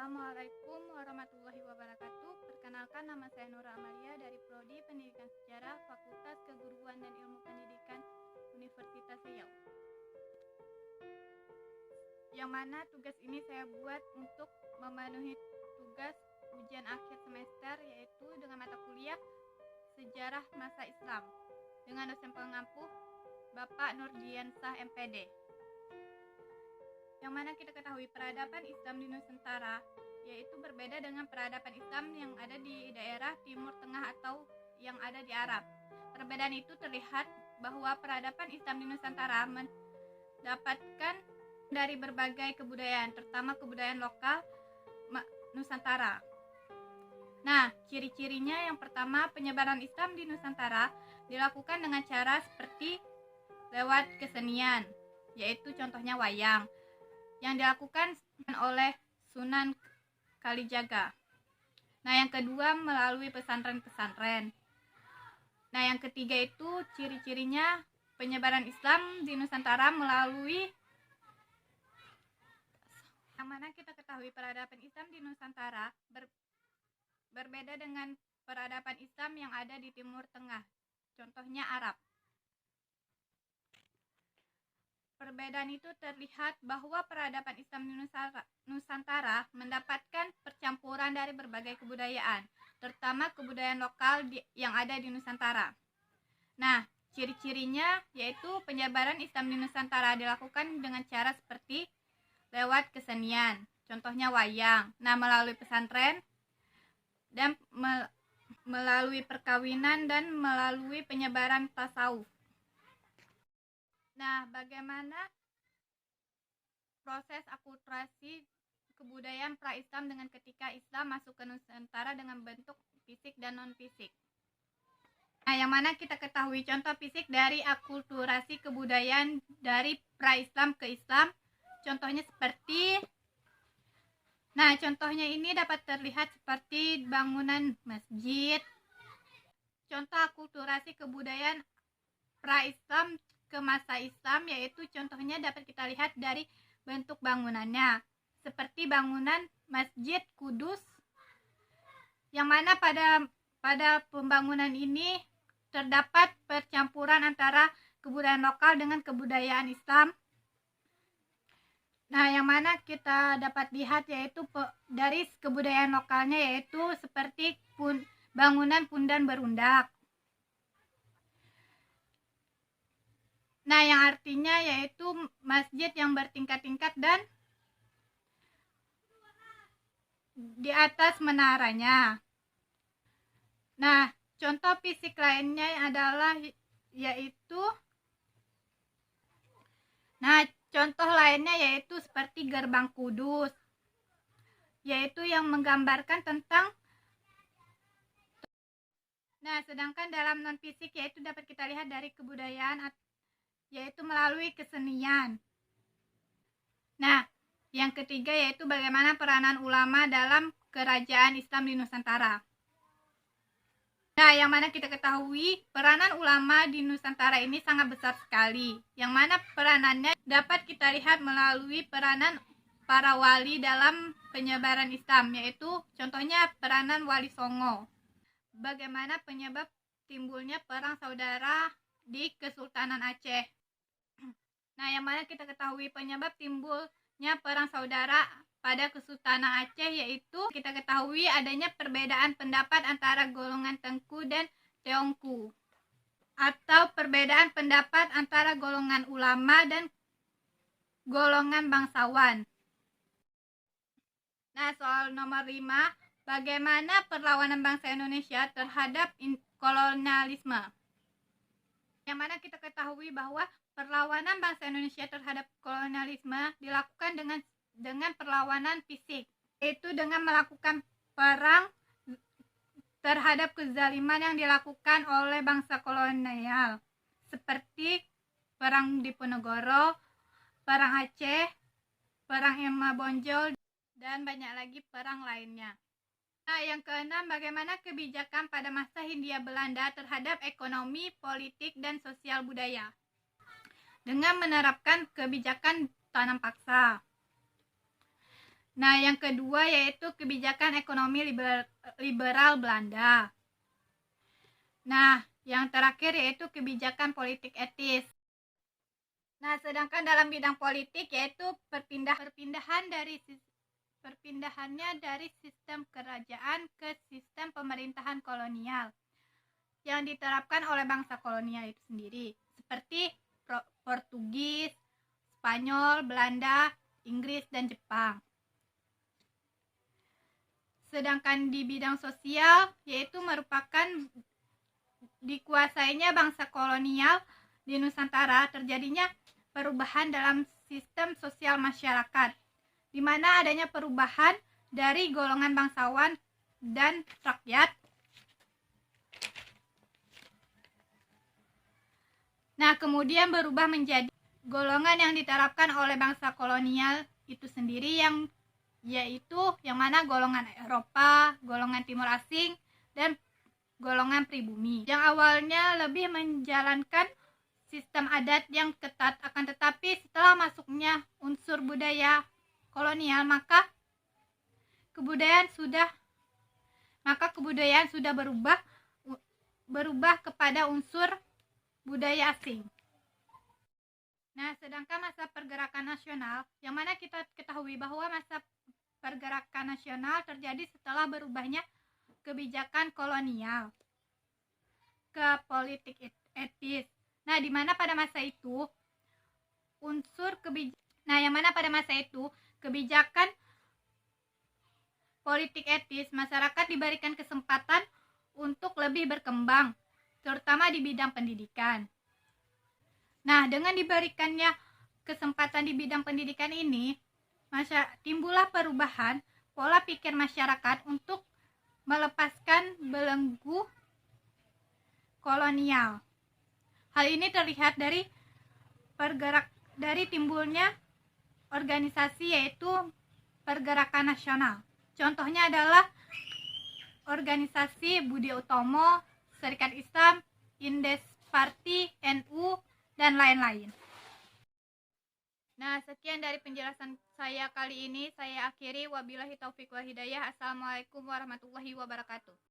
Assalamualaikum warahmatullahi wabarakatuh. Perkenalkan, nama saya Nura Amalia dari Prodi Pendidikan Sejarah Fakultas Keguruan dan Ilmu Pendidikan Universitas Riau. Yang mana tugas ini saya buat untuk memenuhi tugas ujian akhir semester, yaitu dengan mata kuliah Sejarah Masa Islam dengan dosen pengampu Bapak Nurdiansah MPD. Yang mana kita ketahui peradaban Islam di Nusantara yaitu berbeda dengan peradaban Islam yang ada di daerah Timur Tengah atau yang ada di Arab. Perbedaan itu terlihat bahwa peradaban Islam di Nusantara mendapatkan dari berbagai kebudayaan, terutama kebudayaan lokal Nusantara. Nah, ciri-cirinya yang pertama, penyebaran Islam di Nusantara dilakukan dengan cara seperti lewat kesenian, yaitu contohnya wayang, yang dilakukan oleh Sunan Kalijaga. Nah, yang kedua melalui pesantren-pesantren. Nah, yang ketiga itu ciri-cirinya penyebaran Islam di Nusantara melalui yang mana kita ketahui peradaban Islam di Nusantara berbeda dengan peradaban Islam yang ada di Timur Tengah, contohnya Arab. Perbedaan itu terlihat bahwa peradaban Islam di Nusantara mendapatkan percampuran dari berbagai kebudayaan, terutama kebudayaan lokal yang ada di Nusantara. Nah, ciri-cirinya yaitu penyebaran Islam di Nusantara dilakukan dengan cara seperti lewat kesenian, contohnya wayang. Nah, melalui pesantren dan melalui perkawinan dan melalui penyebaran tasawuf. Nah, bagaimana proses akulturasi kebudayaan pra-Islam dengan ketika Islam masuk ke Nusantara dengan bentuk fisik dan non-fisik? Nah, yang mana kita ketahui contoh fisik dari akulturasi kebudayaan dari pra-Islam ke Islam, contohnya seperti, nah contohnya ini dapat terlihat seperti bangunan masjid. Contoh akulturasi kebudayaan pra-Islam ke masa Islam yaitu contohnya dapat kita lihat dari bentuk bangunannya, seperti bangunan Masjid Kudus, yang mana pada pembangunan ini terdapat percampuran antara kebudayaan lokal dengan kebudayaan Islam. Nah, yang mana kita dapat lihat yaitu dari kebudayaan lokalnya yaitu seperti bangunan pundan berundak. Nah, yang artinya yaitu masjid yang bertingkat-tingkat dan di atas menaranya. Nah, contoh fisik lainnya adalah yaitu seperti gerbang Kudus, yaitu yang menggambarkan tentang. Nah, sedangkan dalam non fisik yaitu dapat kita lihat dari kebudayaan yaitu melalui kesenian. Nah, yang ketiga yaitu bagaimana peranan ulama dalam kerajaan Islam di Nusantara. Nah, yang mana kita ketahui peranan ulama di Nusantara ini sangat besar sekali, yang mana peranannya dapat kita lihat melalui peranan para wali dalam penyebaran Islam, yaitu contohnya peranan Wali Songo. Bagaimana penyebab timbulnya perang saudara di Kesultanan Aceh. Nah, yang mana kita ketahui penyebab timbulnya perang saudara pada Kesultanan Aceh yaitu kita ketahui adanya perbedaan pendapat antara golongan Tengku dan Tiongku, atau perbedaan pendapat antara golongan ulama dan golongan bangsawan. Nah, soal nomor 5, bagaimana perlawanan bangsa Indonesia terhadap kolonialisme. Yang mana kita ketahui bahwa perlawanan bangsa Indonesia terhadap kolonialisme dilakukan dengan perlawanan fisik, yaitu dengan melakukan perang terhadap kezaliman yang dilakukan oleh bangsa kolonial, seperti perang Diponegoro, perang Aceh, perang Ima Bonjol, dan banyak lagi perang lainnya. Nah, yang keenam, bagaimana kebijakan pada masa Hindia Belanda terhadap ekonomi, politik, dan sosial budaya dengan menerapkan kebijakan tanam paksa. Nah, yang kedua yaitu kebijakan ekonomi liberal Belanda. Nah, yang terakhir yaitu kebijakan politik etis. Nah, sedangkan dalam bidang politik yaitu perpindahannya dari sistem kerajaan ke sistem pemerintahan kolonial yang diterapkan oleh bangsa kolonial itu sendiri, seperti Portugis, Spanyol, Belanda, Inggris, dan Jepang. Sedangkan di bidang sosial yaitu merupakan dikuasainya bangsa kolonial di Nusantara, terjadinya perubahan dalam sistem sosial masyarakat, di mana adanya perubahan dari golongan bangsawan dan rakyat. Nah, kemudian berubah menjadi golongan yang diterapkan oleh bangsa kolonial itu sendiri, yaitu yang mana golongan Eropa, golongan Timur Asing, dan golongan pribumi, yang awalnya lebih menjalankan sistem adat yang ketat, akan tetapi setelah masuknya unsur budaya kolonial, maka kebudayaan sudah berubah kepada unsur budaya asing. Nah, sedangkan masa pergerakan nasional, yang mana kita ketahui bahwa masa pergerakan nasional terjadi setelah berubahnya kebijakan kolonial ke politik etis. Nah, di mana pada masa itu kebijakan politik etis, masyarakat diberikan kesempatan untuk lebih berkembang, terutama di bidang pendidikan. Nah, dengan diberikannya kesempatan di bidang pendidikan ini, timbullah perubahan pola pikir masyarakat untuk melepaskan belenggu kolonial. Hal ini terlihat dari timbulnya organisasi yaitu Pergerakan Nasional. Contohnya adalah organisasi Budi Utomo, Serikat Islam, Indes Parti, NU, dan lain-lain. Nah, sekian dari penjelasan saya kali ini. Saya akhiri. Wabillahi taufiq wal hidayah. Assalamualaikum warahmatullahi wabarakatuh.